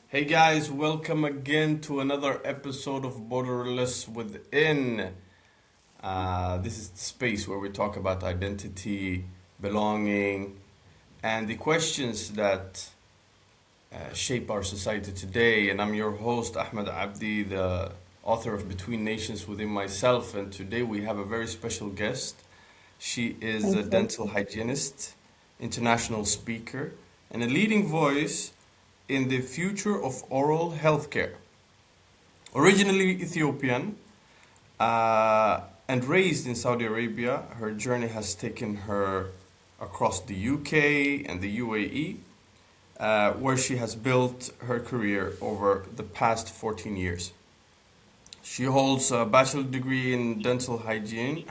Hey guys, welcome again to another episode of Borderless Within. This is the space where we talk about identity, belonging, and the questions that shape our society today. And I'm your host, Ahmed Abdi, the author of Between Nations Within Myself. And today we have a very special guest. She is a Thank you. dental hygienist, international speaker, and a leading voice in the future of oral healthcare. Originally Ethiopian and raised in Saudi Arabia, her journey has taken her across the UK and the UAE, where she has built her career over the past 14 years. She holds a bachelor degree in dental hygiene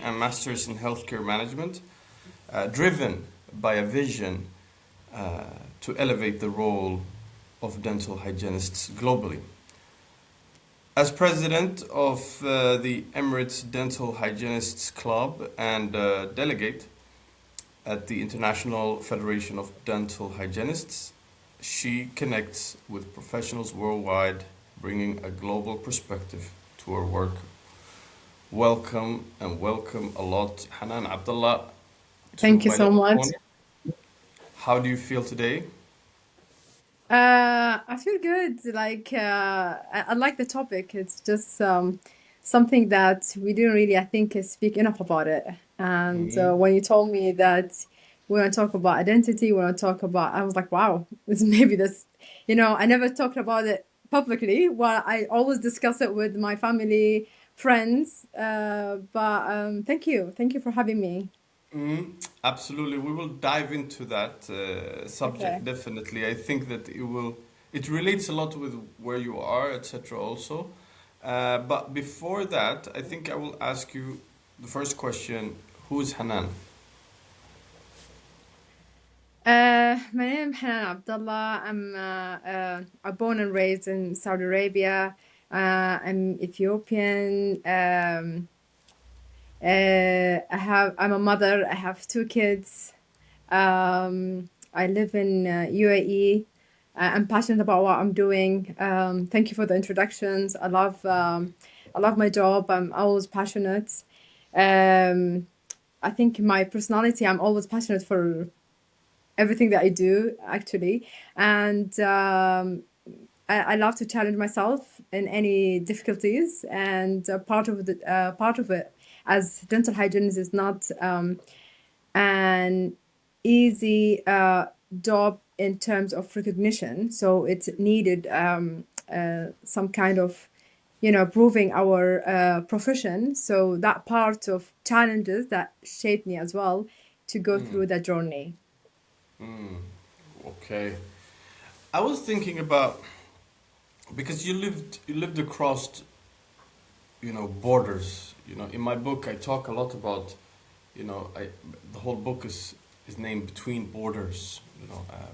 and master's in healthcare management, driven by a vision uh, to elevate the role of dental hygienists globally. As president of the Emirates Dental Hygienists Club and delegate at the International Federation of Dental Hygienists, she connects with professionals worldwide, bringing a global perspective to her work. Welcome and welcome a lot, Hanan Abdalla, to Thank you my so little much. corner. How do you feel today? I feel good. I like the topic. It's just something that we didn't really, I think, speak enough about it. And Mm, when you told me that we want to talk about identity, we want to talk about, I was like, wow, this maybe this, I never talked about it publicly. Well, I always discuss it with my family, friends. But thank you for having me. absolutely. We will dive into that subject Okay. definitely. I think that it relates a lot with where you are, etc. also. But before that, I think I will ask you the first question. Who's Hanan? My name is Hanan Abdalla. I'm born and raised in Saudi Arabia. I'm Ethiopian. I'm a mother. I have two kids. I live in UAE. I'm passionate about what I'm doing. Thank you for the introductions. I love my job. I'm always passionate. Um, I think my personality, I'm always passionate for everything that I do actually, and I love to challenge myself in any difficulties. And part of it as dental hygienist is not an easy job in terms of recognition. So it needed some kind of proving our profession. So that part of challenges that shaped me as well to go through that journey. Okay. I was thinking about because you lived across borders. In my book I talk a lot about I the whole book is named Between Borders,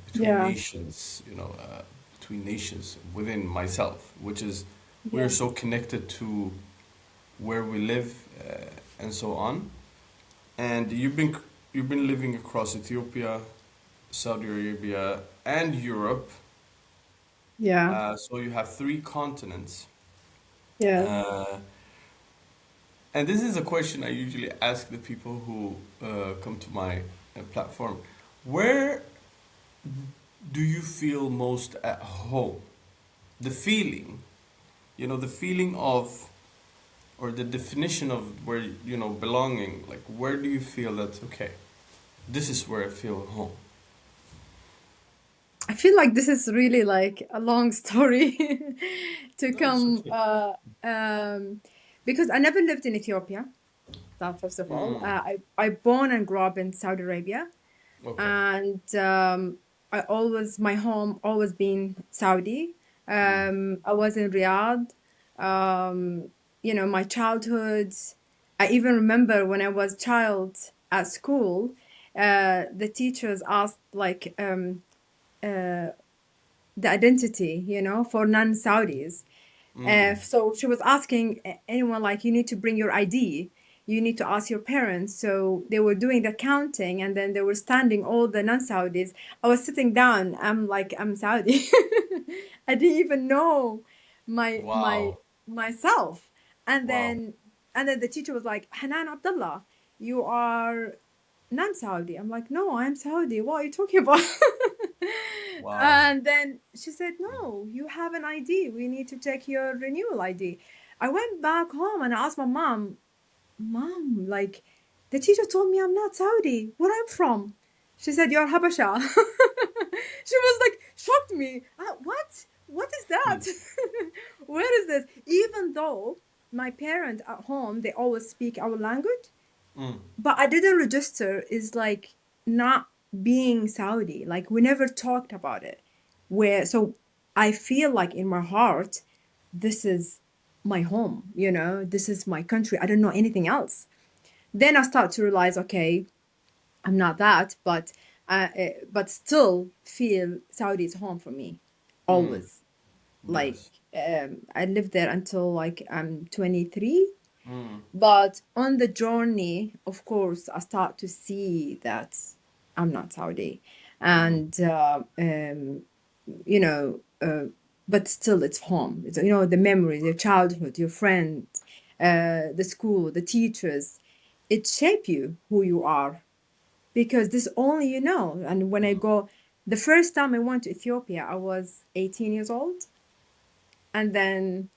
between Yeah. nations, between nations within myself, which is we are Yeah. so connected to where we live and so on. And you've been living across Ethiopia, Saudi Arabia, and Europe. Yeah. So you have three continents. Yes. Uh, and this is a question I usually ask the people who come to my platform. Where do you feel most at home? The feeling, the feeling of, or the definition of where, belonging. Like, where do you feel that, okay, this is where I feel at home? I feel like this is really like a long story to No, it's come okay. um, because I never lived in Ethiopia. That first of all, Mm, I born and grew up in Saudi Arabia, okay. and I always my home always been Saudi. Mm, I was in Riyadh. Um, my childhood. I even remember when I was child at school, the teachers asked like the identity, for non-Saudis. mm, So she was asking anyone like, you need to bring your ID. you need to ask your parents. So they were doing the counting, and then they were standing all the non-Saudis. I was sitting down. I'm like, I'm Saudi. I didn't even know my Wow. myself. And Wow. then the teacher was like, Hanan Abdalla, you are non-Saudi. I'm like, no, I'm Saudi. What are you talking about? Wow. And then she said, no, you have an ID. We need to check your renewal ID. I went back home and I asked my mom, Mom, like, the teacher told me I'm not Saudi. Where I'm from? She said, you're Habasha. She was like, shocked me. What? What is that? Mm. Where is this? Even though my parents at home, they always speak our language, Mm. but I didn't register is like not being Saudi. Like we never talked about it. Where so I feel like in my heart, this is my home, you know, this is my country. I don't know anything else. Then I start to realize, okay, I'm not that, but still feel Saudi is home for me, Mm. always. Like Yes. I lived there until like I'm 23. Mm. But on the journey, of course, I start to see that I'm not Saudi, Mm. and you know, but still, it's home. It's, you know, the memories, your childhood, your friends, the school, the teachers. It shape you who you are because this only you know. And when I Mm. go, the first time I went to Ethiopia, I was 18 years old, and then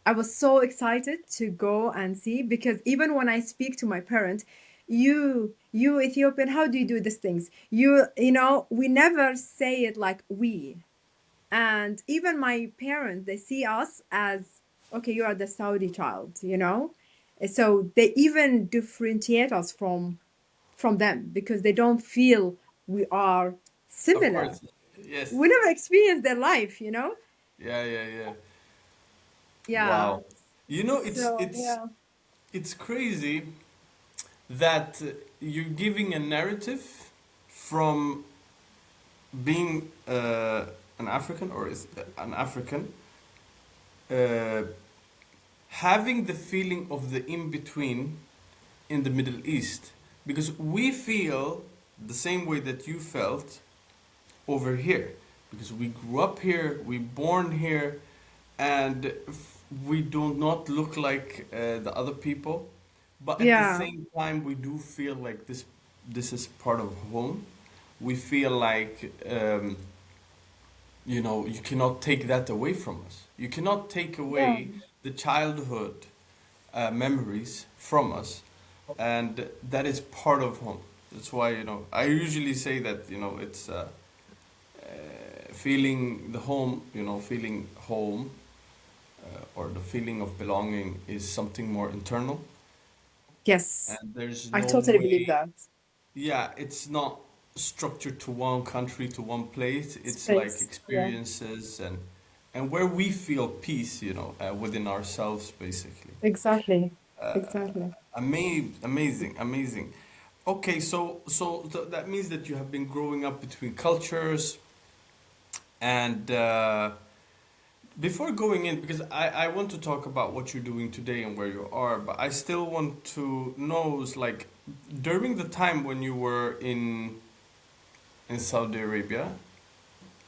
I was so excited to go and see because even when I speak to my parents, you Ethiopian, how do you do these things? You know, we never say it like we. And even my parents, they see us as, okay, you are the Saudi child, you know? So they even differentiate us from them because they don't feel we are Of similar. course. Yes. We never experienced their life, you know? Yeah, yeah, yeah. Yeah. Wow. You know, So, yeah. it's crazy that you're giving a narrative from being an African or is an African, uh, having the feeling of the in between in the Middle East, because we feel the same way that you felt over here, because we grew up here, we born here, and we do not look like the other people, but at the Yeah. same time we do feel like this is part of home. We feel like you know, you cannot take that away from us. You cannot take Yeah. away the childhood memories from us, and that is part of home. That's why, you know, I usually say that, you know, it's feeling the home, you know, feeling home, or the feeling of belonging is something more internal, Yes. and there's I no totally believe way. that. Yeah, it's not structured to one country, to one place. It's like Space. Yeah. experiences and where we feel peace, you know, within ourselves, basically. Exactly. Exactly. Amazing, amazing. Okay, that means that you have been growing up between cultures, and before going in, because I want to talk about what you're doing today and where you are, but I still want to know, is like, during the time when you were in Saudi Arabia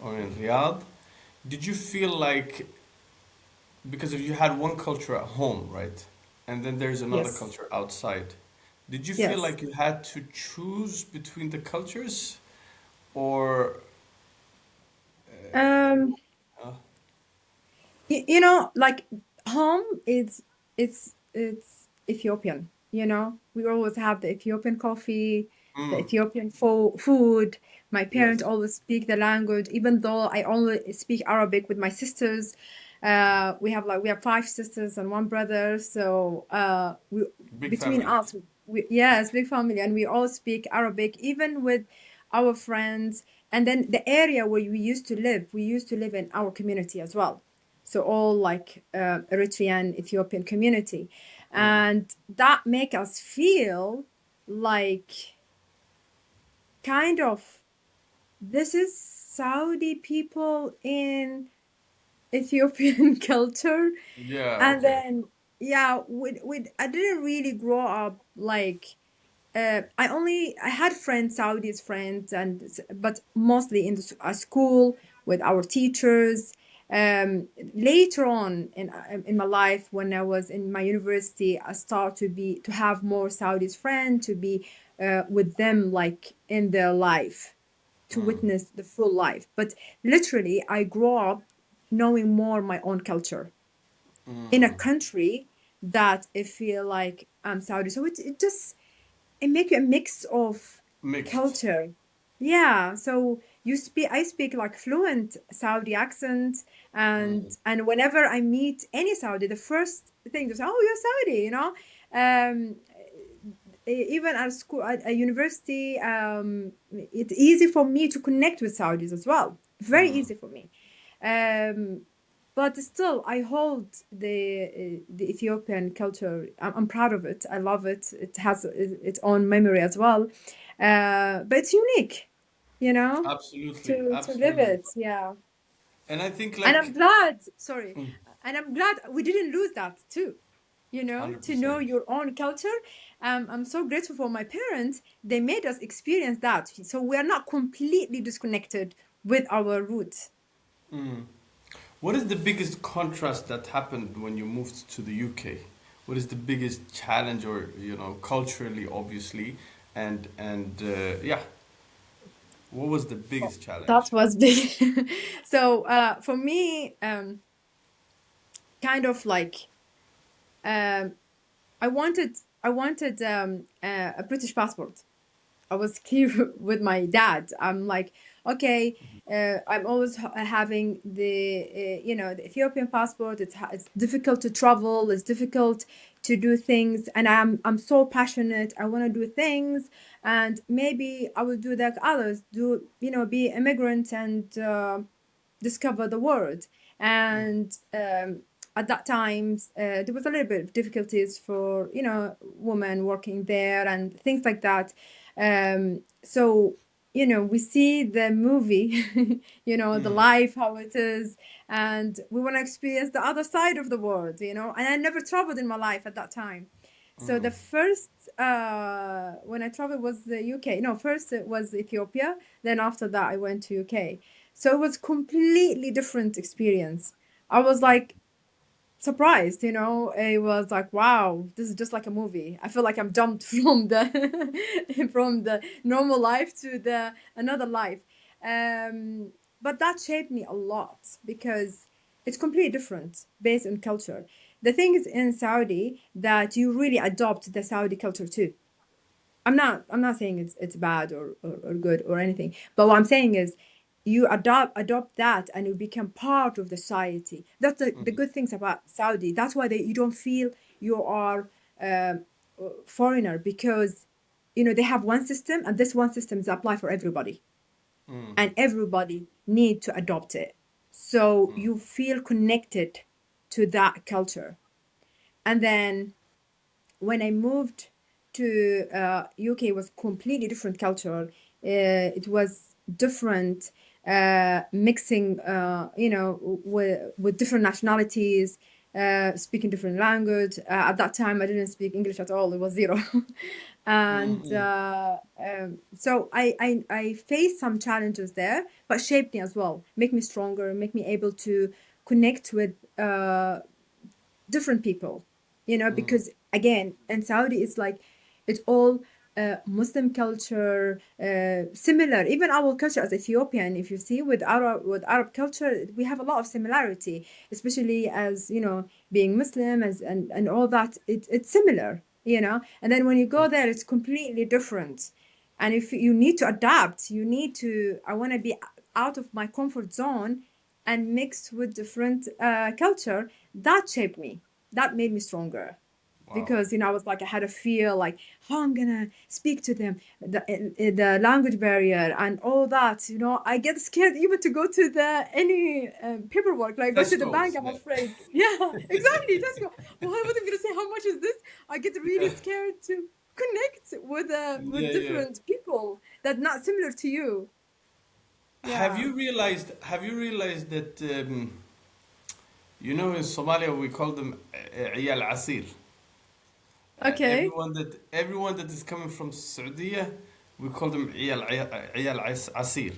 or in Riyadh, did you feel like, because if you had one culture at home, right? And then there's another Yes. culture outside. Did you feel Yes. like you had to choose between the cultures, or Um, uh, you know, like home is it's Ethiopian, you know. We always have the Ethiopian coffee, the mm, Ethiopian food. My parents yes, always speak the language, even though I only speak Arabic with my sisters. We have five sisters and one brother, so we big between family. us, yes, big family, and we all speak Arabic, even with our friends. And then the area where we used to live in our community as well. So all like Eritrean Ethiopian community, Mm, and that make us feel like kind of this is Saudi people in Ethiopian culture, yeah, and okay. then yeah, with I didn't really grow up like I had friends, Saudis friends, but mostly in school with our teachers. Later on in my life, when I was in my university, I started to have more Saudis friends, to be with them like in their life, to witness the full life. But literally, I grew up knowing more my own culture in a country that I feel like I'm Saudi. So it just it make a mix of Mixed. culture. Yeah, so I speak like fluent Saudi accent, and whenever I meet any Saudi, the first thing is, oh, you're Saudi, you know. Um, Even at school, at a university, it's easy for me to connect with Saudis as well. Very easy for me. Um, but still, I hold the Ethiopian culture. I'm proud of it. I love it. It has its own memory as well. But it's unique, you know, Absolutely, to live absolutely. it. Yeah. And I think And I'm like glad, sorry, and I'm glad we didn't lose that too, you know, to know 100%. your own culture. I'm so grateful for my parents. They made us experience that. So we are not completely disconnected with our roots. What is the biggest contrast that happened when you moved to the UK? What is the biggest challenge, or culturally, obviously, and yeah, what was the biggest That challenge? was big. So for me, kind of like um, I wanted a British passport. I was clear with my dad. I'm like, okay, I'm always having the Ethiopian passport. It's difficult to travel. It's difficult to do things, and I'm so passionate. I want to do things, and maybe I will do like others do. Be immigrant and discover the world. And at that time, there was a little bit of difficulties for women working there and things like that. So we see the movie, the life how it is, and we want to experience the other side of the world. And I never traveled in my life at that time. So the first when I traveled was the UK. No, first it was Ethiopia. Then after that I went to UK. So it was completely different experience. I was like surprised, It was like, wow, this is just like a movie. I feel like I'm jumped from the from the normal life to the another life. But that shaped me a lot because it's completely different based on culture. The thing is in Saudi that you really adopt the Saudi culture too. I'm not saying it's bad or good or anything, but what I'm saying is you adopt that and you become part of the society. That's the good things about Saudi. That's why you don't feel you are foreigner, because they have one system, and this one system is apply for everybody, and everybody need to adopt it. So you feel connected to that culture. And then when I moved to UK, was completely different culture. It was different, mixing, with different nationalities, speaking different language. At that time, I didn't speak English at all. It was zero. And so I faced some challenges there, but shaped me as well, make me stronger, make me able to connect with different people, because again, in Saudi, it's like it's all Muslim culture, similar. Even our culture as Ethiopian, if you see with Arab culture, we have a lot of similarity, especially as being Muslim and all that. It's similar, and then when you go there, it's completely different. And if you need to adapt, I want to be out of my comfort zone and mix with different culture. That shaped me. That made me stronger, Wow. because I was like, I had a fear like how I'm gonna speak to them, the language barrier and all that. I get scared even to go to the any paperwork, like go to the bank. Tesco's. I'm Yeah. afraid. Yeah, exactly. Let's go. Well, what I'm gonna say? How much is this? I get really Yeah. scared to connect with Yeah. Yeah. different people that not similar to you. Have Yeah. you realized? Have you realized that? You know, in Somalia we call them عيال عسير. Okay. Everyone that is coming from Saudi, we call them عيال عسير.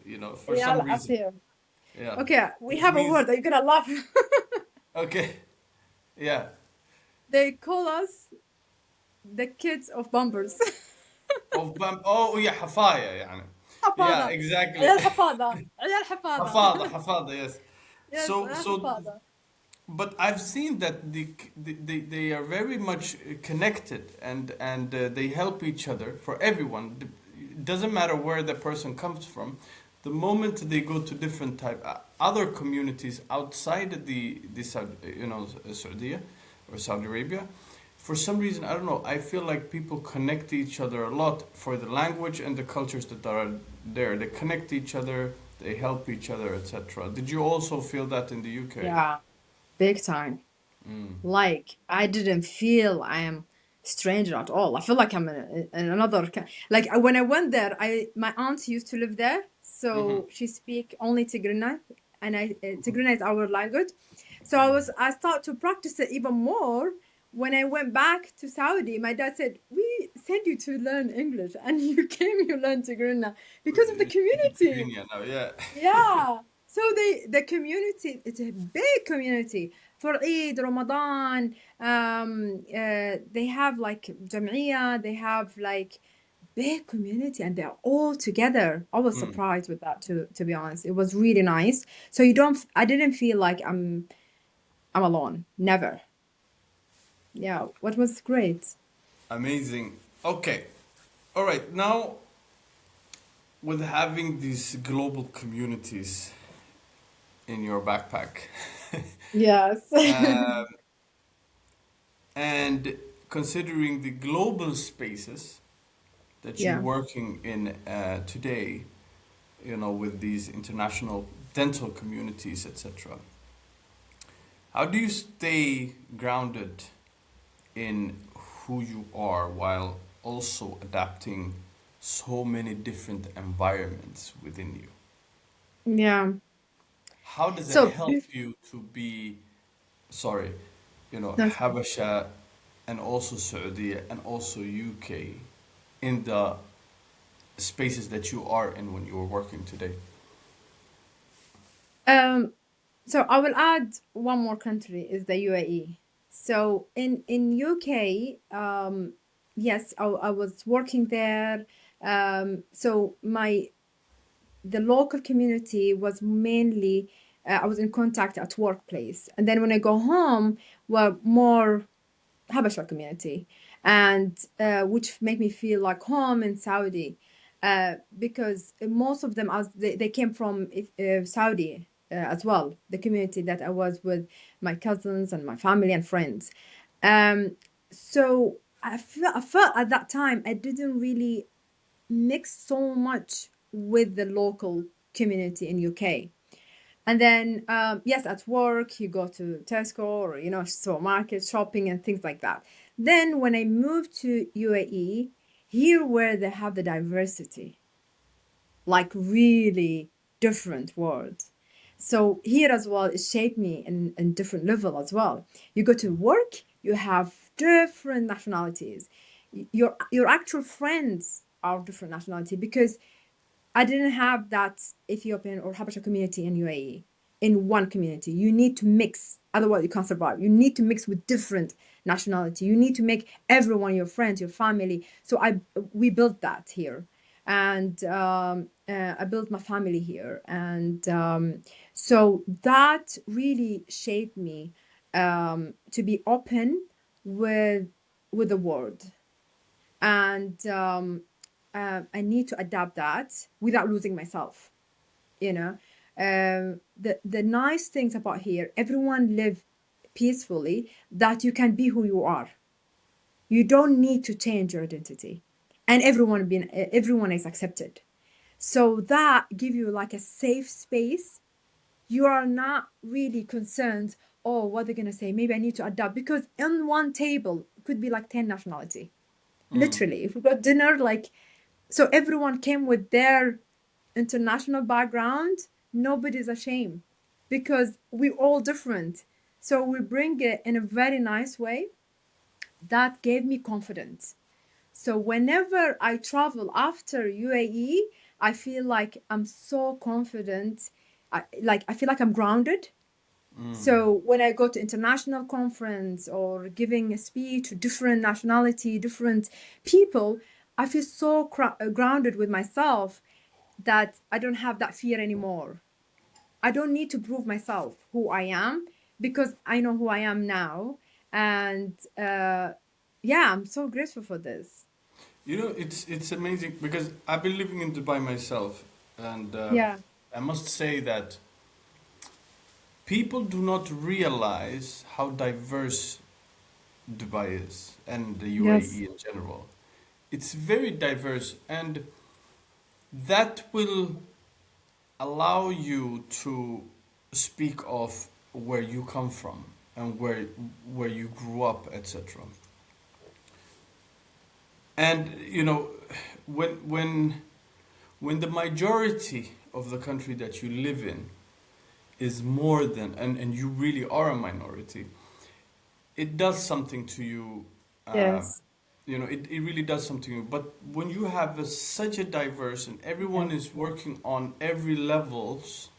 You know, for Yeah, some reason. Asir. Yeah. Okay, we Which have a means word that you're gonna laugh. okay. Yeah. They call us the kids of bumpers. Oh yeah, حفاية يعني. Yeah, حفاضة. exactly. عيال حفاضة. عيال حفاضة. حفاضة, yes. Yes, عيال So حفاضة. but I've seen that they are very much connected and they help each other for everyone. It doesn't matter where the person comes from. The moment they go to different type other communities outside the Saudi, Saudi or Saudi Arabia, for some reason I don't know. I feel like people connect each other a lot for the language and the cultures that are there. They connect each other. They help each other, etc. Did you also feel that in the UK? Yeah, big time. Like I didn't feel I am stranger at all. I feel like I'm in another like when I went there, I my aunt used to live there, Mm-hmm. so she speak only Tigrinya, and Tigrinya is our language. So I start to practice it even more. When I went back to Saudi, my dad said, "We sent you to learn English, and you came, you learned Tigrinya because of the Speaking community." Tigrinya now, yeah. Yeah. So the community, it's a big community. For Eid, Ramadan, they have like Jamia, they have like big community and they're all together. I was Mm. surprised with that too, to be honest. It was really nice. So I didn't feel like I'm alone. Never. Yeah, what was great. Amazing. Okay. All right. Now, with having these global communities in your backpack, Yes. um, and considering the global spaces that you're Yeah. working in today, with these international dental communities, etc., how do you stay grounded in who you are while also adapting so many different environments within you? Yeah. How does it So, help you to be, sorry, no, Habasha and also Saudi and also UK in the spaces that you are in when you are working today? um, So I will add one more country is the UAE. So in UK, yes, I was working there. So the local community was mainly I was in contact at workplace, and then when I go home, were more Habesha community, and which make me feel like home in Saudi, because most of them as they came from Saudi as well. The community that I was with my cousins and my family and friends. Um, so I felt at that time I didn't really mix so much with the local community in UK. And then, yes, at work, you go to Tesco or, supermarket shopping and things like that. Then, when I moved to UAE, here where they have the diversity, like really different world. So here as well, it shaped me in different level as well. You go to work, you have different nationalities. Your actual friends are different nationality because I didn't have that Ethiopian or Habesha community in UAE in one community. You need to mix, otherwise you can't survive. You need to mix with different nationality. You need to make everyone your friends, your family. So we built that here, and I built my family here, and so that really shaped me to be open with with the world and I need to adapt that without losing myself. You know, the nice things about here, everyone live peacefully. That you can be who you are. You don't need to change your identity, and everyone is accepted. So that give you like a safe space. You are not really concerned. Oh, what they're gonna say? Maybe I need to adapt because on one table it could be like 10 nationality. Literally, if we got dinner, like so everyone came with their international background. Nobody's ashamed. because we're all different. So we bring it in a very nice way that gave me confidence. So whenever I travel after UAE, I feel like I'm so confident. I feel like I'm grounded. So when I go to international conference or giving a speech to different nationality, different people, I feel so grounded with myself that I don't have that fear anymore. I don't need to prove myself who I am because I know who I am now. And yeah, I'm so grateful for this. You know, it's amazing because I've been living in Dubai myself, and Yeah. I must say that people do not realize how diverse Dubai is and the Yes. UAE in general. It's very diverse, and that will allow you to speak of where you come from and where you grew up, etc. And you know, when when the majority of the country that you live in is more than and you really are a minority, it does something to you. Uh, Yes. you know, it really does something to you. But when you have such a diverse and everyone Yes. is working on every levels,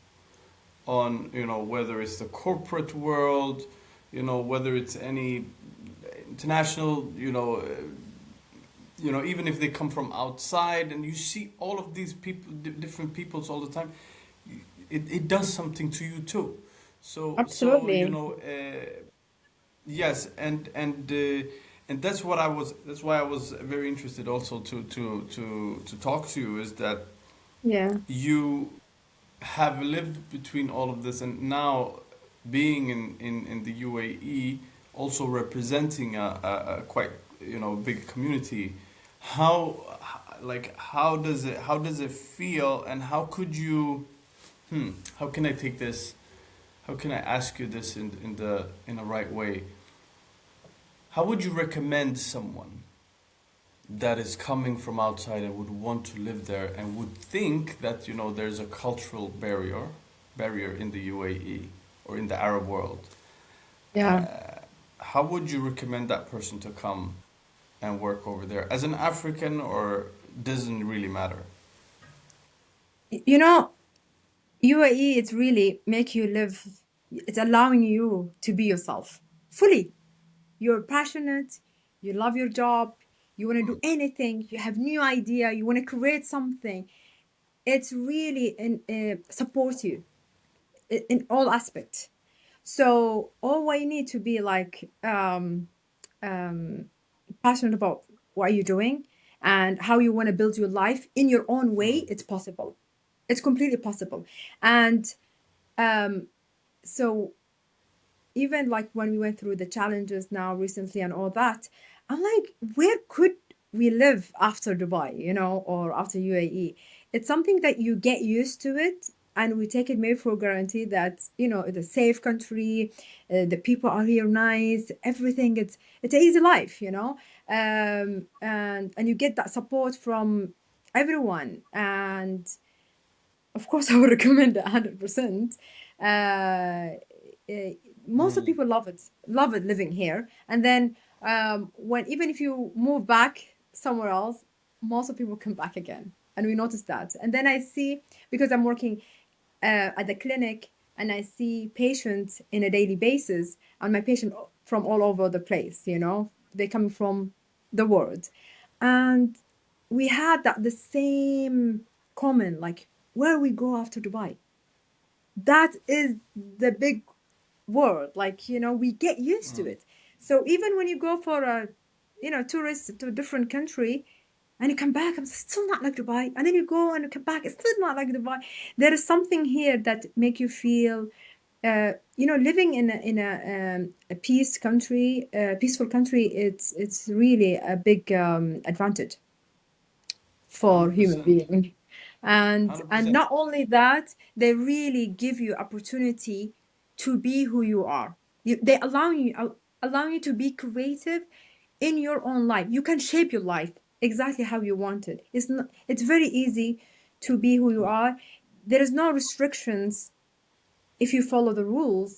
on you know whether it's the corporate world, you know whether it's any international, you know, even if they come from outside and you see all of these people, different peoples all the time, it does something to you too. So you Absolutely. know, yes, and that's what I was. That's why I was very interested also to talk to you is that Yeah. you have lived between all of this and now being in the UAE, also representing a quite you know big community. How like how does it feel and how could you how can I take this, how can I ask you this in the right way? How would you recommend someone that is coming from outside and would want to live there and would think that you know there's a cultural barrier in the UAE or in the Arab world? Yeah. How would you recommend that person to come and work over there as an African, or doesn't really matter? You know, UAE, it's really make you live, it's allowing you to be yourself fully. You're passionate, you love your job, you want to do anything, you have new idea, you want to create something. It's really supports you in all aspects. So all what you need to be like um, passionate about what you're doing and how you want to build your life in your own way. It's possible. It's completely possible. And um, so even like when we went through the challenges now recently and all that, I'm like, where could we live after Dubai, or after UAE? It's something that you get used to it, and we take it maybe for granted that it's a safe country, the people are here nice, everything. It's an easy life, and you get that support from everyone, and of course, I would recommend it 100%. Most of people love it living here. And then when even if you move back somewhere else, most of people come back again, and we notice that. And then I see, because I'm working at the clinic, and I see patients in a daily basis, and my patient from all over the place. They come from the world, and we had that the same comment, like, where we go after Dubai. That is the big word. Like, we get used to it. So even when you go for a, tourist to a different country and you come back, I'm still not like Dubai. And then you go and you come back, it's still not like Dubai. There is something here that make you feel, living in a peaceful country. It's really a big advantage for human 100%. being. And 100%. not only that, they really give you opportunity to be who you are. They allow you to be creative in your own life. You can shape your life exactly how you want it. It's very easy to be who you are. There is no restrictions if you follow the rules,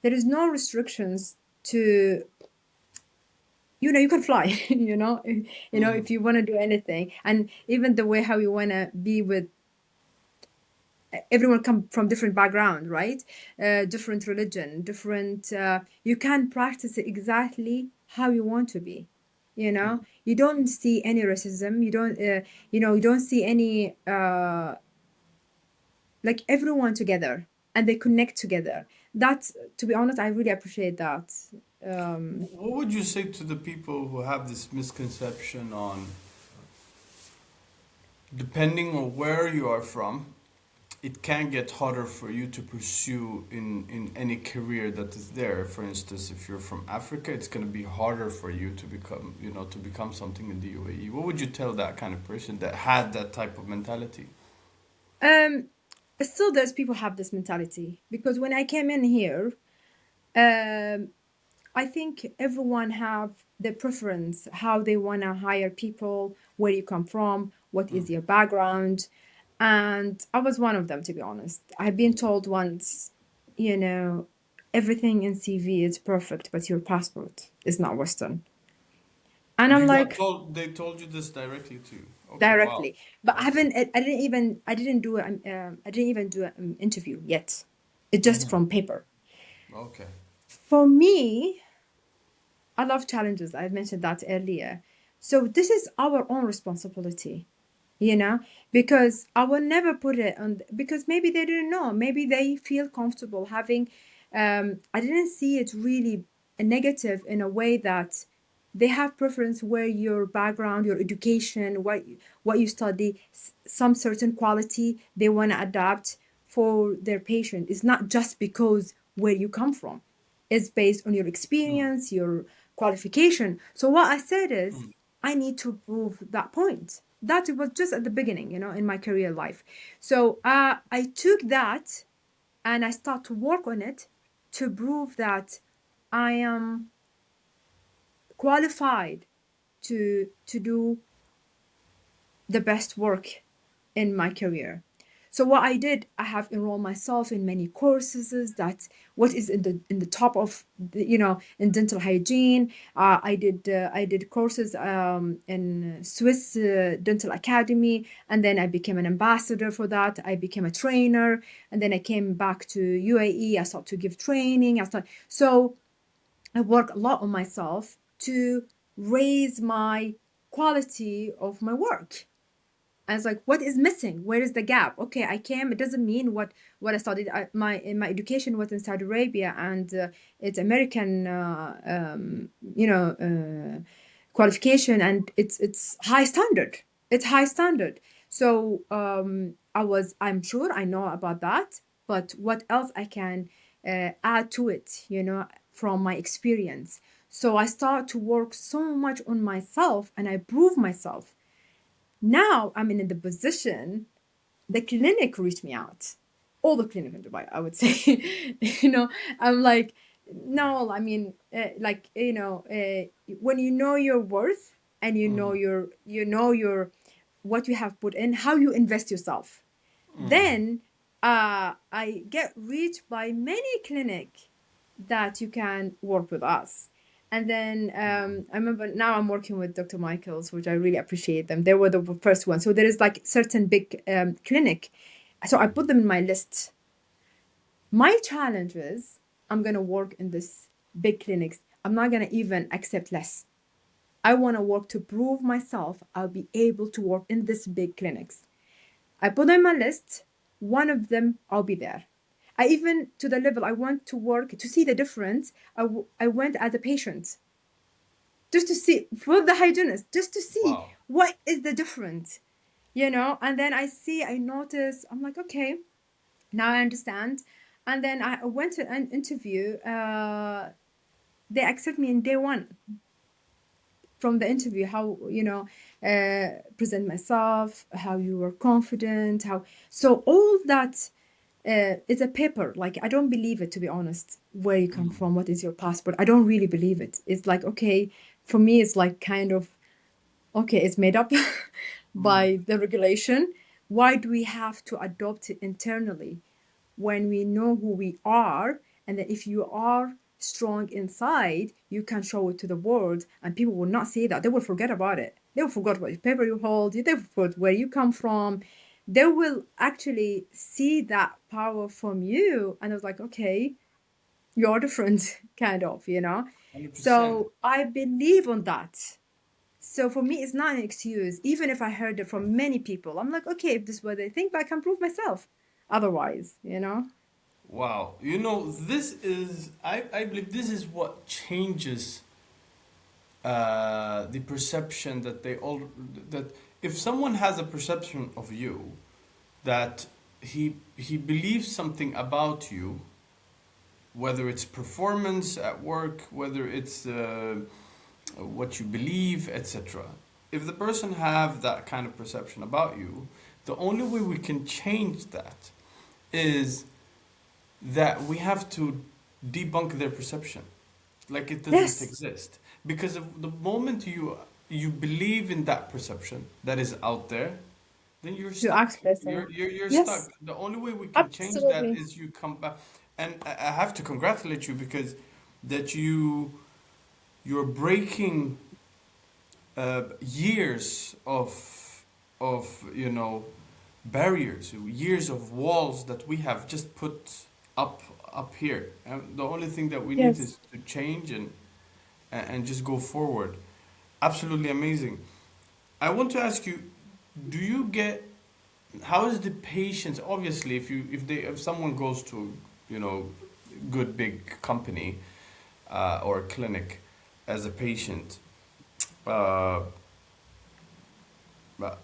there is no restrictions to, you can fly, if you want to do anything. And even the way how you want to be with everyone come from different background, right? Different religion, different, you can practice it exactly how you want to be. You don't see any racism. You don't see any, like everyone together and they connect together. That's, to be honest, I really appreciate that. What would you say to the people who have this misconception on, depending on where you are from, it can get harder for you to pursue in any career that is there. For instance, if you're from Africa, it's going to be harder for you to become, to become something in the UAE. What would you tell that kind of person that had that type of mentality? Um, Still, there's people have this mentality because when I came in here, um, I think everyone have their preference, how they want to hire people, where you come from, what is your background. And I was one of them, to be honest. I've been told once, you know, everything in CV is perfect, but your passport is not Western. And I'm You got like, told, they told you this directly too. Okay, wow. directly. But Okay. I didn't even do an interview yet. It's just from paper. Okay. For me, I love challenges. I've mentioned that earlier. So this is our own responsibility, you know, because I will never put it on, because maybe they didn't know. Maybe they feel comfortable having, I didn't see it really a negative in a way that they have preference where your background, your education, what you study, some certain quality they want to adapt for their patient. It's not just because where you come from. It's based on your experience, your qualification. So what I said is, I need to prove that point. That was just at the beginning, in my career life. So I took that and I start to work on it to prove that I am qualified to do the best work in my career. So what I did, I have enrolled myself in many courses. That's what is in the top of in dental hygiene. I did courses in Swiss Dental Academy, and then I became an ambassador for that. I became a trainer, and then I came back to UAE. I started to give training. So I work a lot on myself to raise my quality of my work. I was like, what is missing? Where is the gap? Okay, I came. It doesn't mean what I studied. My education was in Saudi Arabia, and it's American, qualification, and it's high standard. It's high standard. So I'm sure I know about that, but what else I can add to it, from my experience. So I start to work so much on myself, and I prove myself. Now I'm in the position, the clinic reached me out. All the clinic in Dubai, I would say. I'm like, no, I mean, when you know your worth and you know your what you have put in, how you invest yourself, then I get reached by many clinic that you can work with us. And then I remember now I'm working with Dr. Michaels, which I really appreciate them. They were the first one. So there is like certain big clinic. So I put them in my list. My challenge is I'm going to work in this big clinics. I'm not going to even accept less. I want to work to prove myself I'll be able to work in this big clinics. I put on my list. One of them, I'll be there. I even to the level I want to work to see the difference. I went as a patient just to see for the hygienist, just to see Wow. what is the difference. And then I notice, I'm like, okay, now I understand. And then I went to an interview. They accept me in day one from the interview, how present myself, how you were confident, how so all that it's a paper. Like I don't believe it, to be honest. Where you come from, what is your passport? I don't really believe it. It's like, okay, for me, it's like kind of okay, it's made up by the regulation. Why do we have to adopt it internally? when we know who we are, and that if you are strong inside, you can show it to the world, and people will not see that. They will forget about it. They will forget what paper you hold. They will forget where you come from. They will actually see that power from you. And I was like, okay, you're different, kind of, you know? 100%. So I believe on that. So for me, it's not an excuse. Even if I heard it from many people, I'm like, okay, if this is what they think, but I can prove myself otherwise, you know? Wow. You know, this is, I believe this is what changes the perception that they all, that if someone has a perception of you that he believes something about you, whether it's performance at work, whether it's what you believe, etc. If the person have that kind of perception about you, the only way we can change that is that we have to debunk their perception, like it doesn't Yes, exist. Because of the moment you believe in that perception that is out there, then you're to stuck. ask better. You're Yes, stuck. The only way we can change that absolutely. is you come back. And I have to congratulate you because that you're breaking years of barriers, years of walls that we have just put up up here. And the only thing that we need Yes. is to change and just go forward. Absolutely amazing. I want to ask you, do you get how is the patients? Obviously, if someone goes to good big company or clinic as a patient, uh, uh,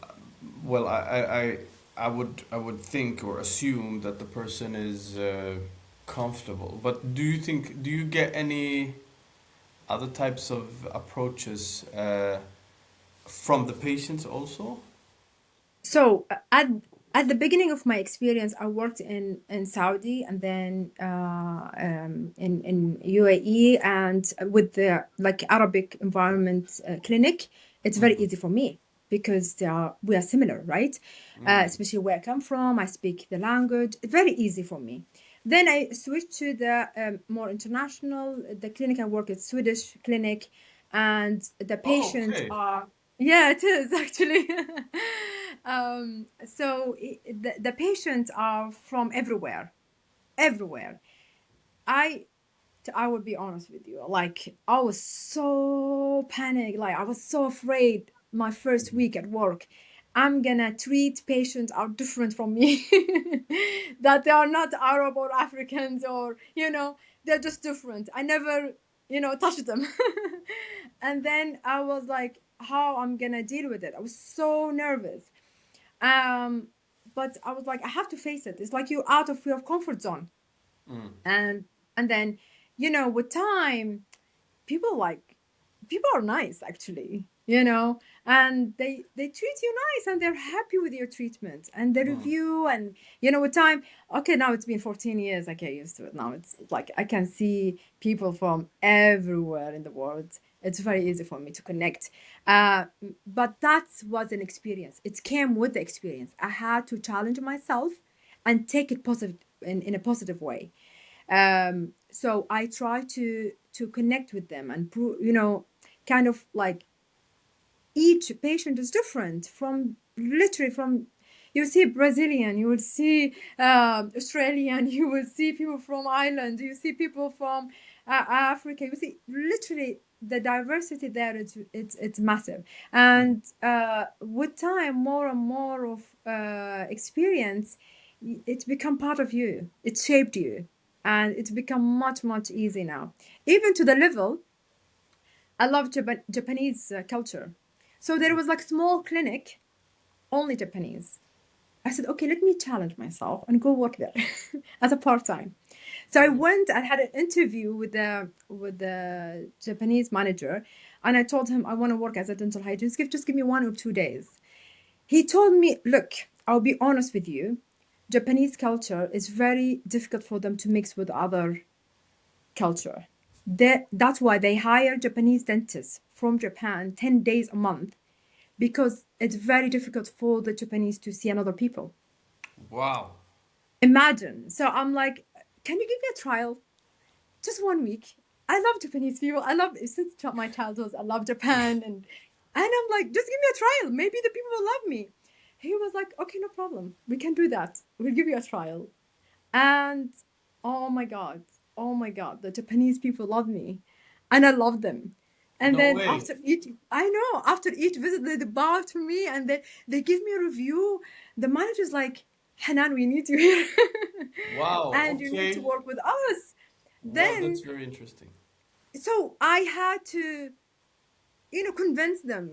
well, I would think or assume that the person is comfortable. But do you get any other types of approaches from the patients also? So at the beginning of my experience, I worked in Saudi and then in UAE and with the like Arabic environment clinic. It's very Mm, easy for me because we are similar, right? mm. Especially where I come from, I speak the language. Very easy for me. Then I switched to the more international. The clinic I work at Swedish clinic, and the Oh, patients okay. are yeah, it is actually. So the patients are from everywhere, everywhere. I I would be honest with you. Like I was so panicked. Like I was so afraid my first week at work. I'm gonna treat patients are different from me. That they are not Arab or Africans or they're just different. I never touched them. And then I was like, how I'm gonna deal with it. I was so nervous. Um, but I was like, I have to face it. It's like you're out of your comfort zone. Mm, And then with time people people are nice actually, and they treat you nice and they're happy with your treatment and the mm, review. And with time, okay, now it's been 14 years, I get used to it now. It's like I can see people from everywhere in the world. It's very easy for me to connect. But that was an experience. It came with the experience. I had to challenge myself and take it positive in a positive way. So I try to connect with them and kind of like each patient is different from literally from you see Brazilian, you will see Australian, you will see people from Ireland, you see people from Africa, you see literally the diversity there. It's massive. mm. And with time, more and more of experience, it's become part of you. It shaped you, and it's become much easy now, even to the level I love Japanese culture. So there was like small clinic, only Japanese. I said, okay, let me challenge myself and go work there as a part time. So I went and had an interview with the Japanese manager, and I told him I want to work as a dental hygienist. Just give me 1 or 2 days. He told me, look, I'll be honest with you. Japanese culture is very difficult for them to mix with other culture. That's why they hire Japanese dentists from Japan 10 days a month, because it's very difficult for the Japanese to see another people. Wow. Imagine. So I'm like, can you give me a trial? Just 1 week. I love Japanese people. I love since my childhood. I love Japan, and I'm like, just give me a trial. Maybe the people will love me. He was like, okay, no problem. We can do that. We'll give you a trial. And oh my god, oh my god, the Japanese people love me, and I love them. And No then way. after each, I know, after each visit, they bow to me and they give me a review. The manager's like, Hanan, we need you here, Wow. and you need to Okay. work with us. Wow, Then that's very interesting. so I had to, convince them,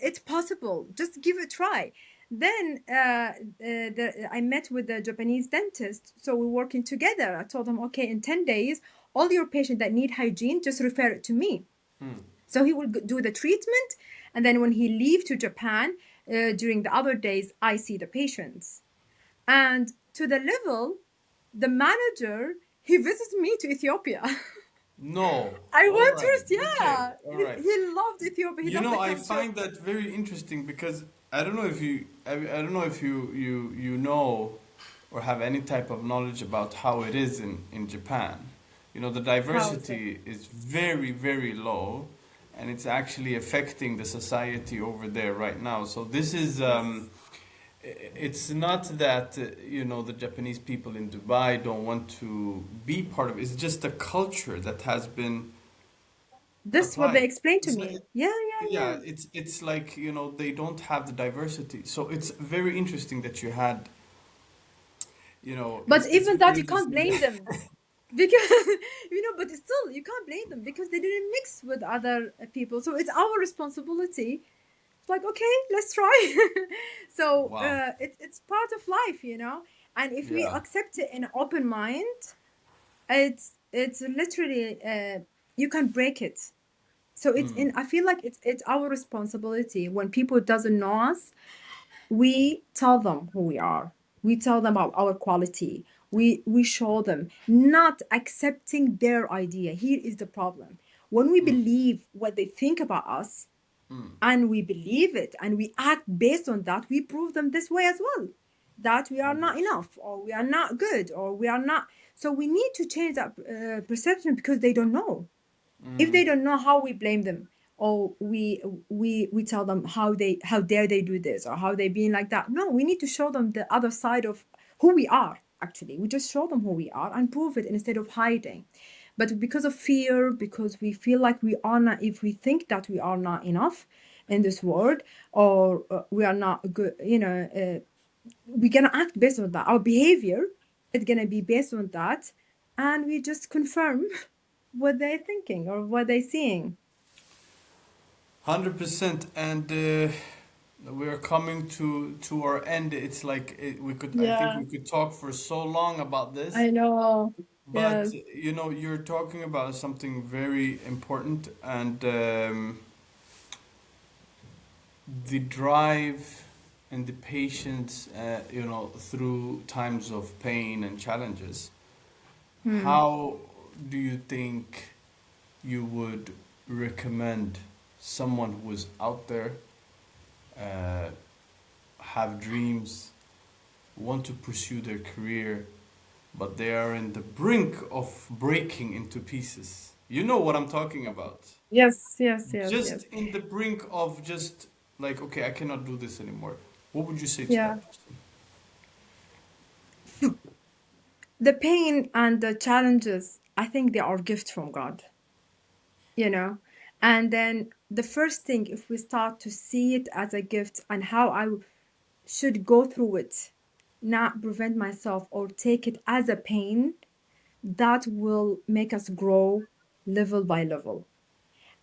it's possible. Just give it a try. Then I met with the Japanese dentist, so we're working together. I told him, okay, in 10 days, all your patients that need hygiene, just refer it to me. Hmm. So he will do the treatment, and then when he leave to Japan, during the other days, I see the patients. And to the level, the manager, he visits me to Ethiopia. No. I All went right. first, Okay. yeah. All He, right. he loved Ethiopia. He You loved know, the I culture. find that very interesting because I don't know if you know or have any type of knowledge about how it is in Japan. You know, the How is it? diversity is very, very low, and it's actually affecting the society over there right now. So this is Yes. it's not that you know, the Japanese people in Dubai don't want to be part of it. It's just a culture that has been This what they applied. explained to It's not, me. Yeah, yeah, yeah, yeah. it's like, you know, they don't have the diversity. So it's very interesting that you had, you know, But it's even that, very you can't interesting blame that them because but still, you can't blame them because they didn't mix with other people. So it's our responsibility. It's like, okay, let's try. So wow. it's part of life. And if we Yeah. accept it in an open mind, it's literally you can break it. So I feel like it's our responsibility when people doesn't know us. We tell them who we are. We tell them our quality. We show them, not accepting their idea. Here is the problem. When we believe what they think about us, and we believe it, and we act based on that, we prove them this way as well, that we are not 100%. enough, or we are not good, or we are not. So we need to change that perception, because they don't know. If they don't know, how we blame them, or we tell them how dare they do this, or how they being like that. No, we need to show them the other side of who we are. Actually, we just show them who we are and prove it instead of hiding. But because of fear, because we feel like we are not, if we think that we are not enough in this world, or we are not good, we're gonna act based on that. Our behavior is gonna be based on that, and we just confirm what they're thinking or what they're seeing. 100%. And we are coming to our end. It's like we could, I think Yeah, we could talk for so long about this. I know. But Yes. you know, you're talking about something very important, and the drive and the patience, you know, through times of pain and challenges. Hmm. How do you think you would recommend someone who is out there, uh, have dreams, want to pursue their career, but they are in the brink of breaking into pieces? You know what I'm talking about. Yes, yes, yes, yes. Just in the brink of just like, okay, I cannot do this anymore. What would you say to Yeah. that person? The pain and the challenges, I think they are gifts from God, you know? And then the first thing, if we start to see it as a gift and how I should go through it, not prevent myself or take it as a pain, that will make us grow level by level.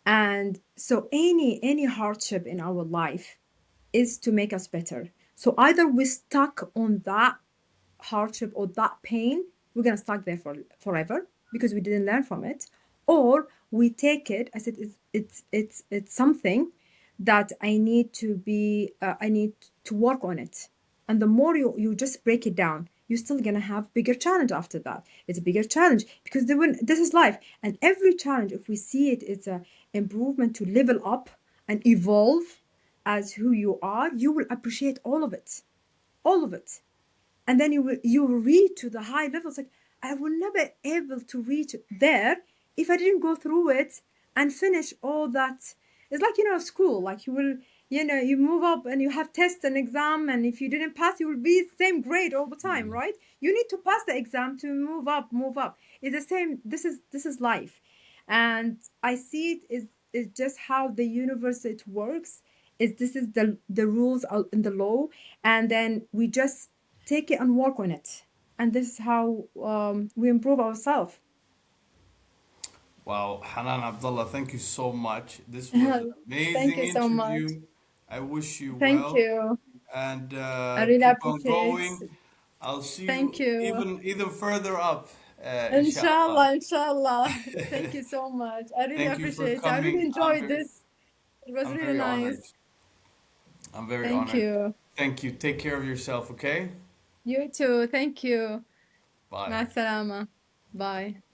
And so any hardship in our life is to make us better. So either we stuck on that hardship or that pain, we're gonna stuck there for forever because we didn't learn from it, or we take it as it's something that I need to work on it. And the more you just break it down, you're still gonna have bigger challenge after that. It's a bigger challenge because this is life, and every challenge, if we see it, it's a improvement to level up and evolve as who you are. You will appreciate all of it, all of it. and then you will reach to the high levels. Like, I will never able to reach there if I didn't go through it and finish all that. It's like, school, like you will, you move up and you have tests and exam, and if you didn't pass, you will be same grade all the time, right? You need to pass the exam to move up. It's the same. This is life. And I see it is just how the universe it works. Is this is the rules in the law, and then we just take it and work on it, and this is how we improve ourselves. Wow, Hanan Abdullah, thank you so much. This was an Thank amazing you so much. interview. I wish you Thank well you. and I really keep on appreciate. going. I'll see Thank you you. even further up, inshallah. Inshallah, inshallah. Thank you so much. I really Thank you for appreciate it. I really coming. enjoyed this. It was I'm really very honored. nice. I'm very Thank honored. you. Thank you. Take care of yourself, okay? You too. Thank you. Bye. مع السلامة. Bye.